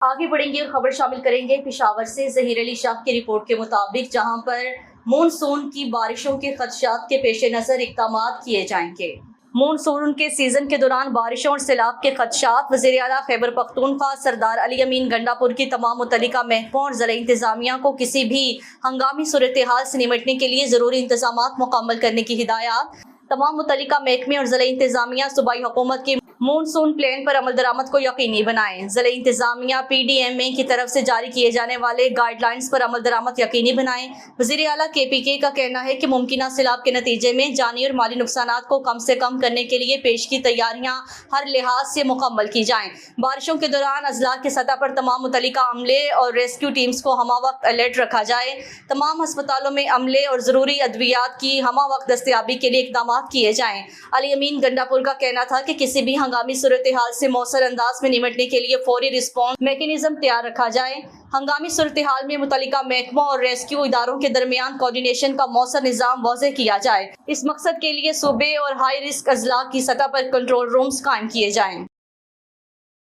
आगे बढ़ेंगे और खबर शामिल करेंगे पेशावर से। ज़हीर अली शाह की रिपोर्ट के मुताबिक जहां पर मानसून की बारिशों के खदशात के पेश नज़र इक़दाम किए जाएंगे। मानसून के सीजन के दौरान बारिशों और सैलाब के खदशात वज़ीर आला खैबर पख्तूनख्वा सरदार अली अमीन गंडापुर की तमाम मुतल्लिका महकमों और ज़िला इंतज़ामिया को किसी भी हंगामी सूरत हाल से निमटने के लिए ज़रूरी इंतज़ामात मुकम्मल करने की हिदायत। तमाम मुतल्लिका महकमे और ज़िला इंतज़ामिया सूबाई हुकूमत के मानसून प्लान पर अमल दरामद को यकीनी बनाएं। ज़िला इंतज़ामिया PDMA की तरफ से जारी किए जाने वाले गाइडलाइंस पर अमल दरामद यकीनी बनाएं। वज़ीर आला KPK का कहना है कि मुमकिन सैलाब के नतीजे में जानी और माली नुकसानात को कम से कम करने के लिए पेश की तैयारियां हर लिहाज से मुकम्मल की जाएं। बारिशों के दौरान अजला की सतह पर तमाम मुतल्लिका अमले और रेस्क्यू टीम्स को हमा वक्त अलर्ट रखा जाए। तमाम अस्पतालों में अमले और ज़रूरी अद्वियात की हमा वक्त दस्तयाबी के लिए इक़दाम किए जाएं। अली अमीन गंडापुर का कहना था कि किसी भी हंगामी सूरत हाल से मौसर अंदाज में निमटने के लिए फौरी रिस्पॉन्स मैकेनिज्म तैयार रखा जाए। हंगामी सूरत हाल में मुतल्लिका महकमों और रेस्क्यू इदारों के दरमियान कोऑर्डिनेशन का मौसर निज़ाम वाज़ेह किया जाए। इस मकसद के लिए सूबे और हाई रिस्क अजला की सतह पर कंट्रोल रूम्स कायम किए जाएं।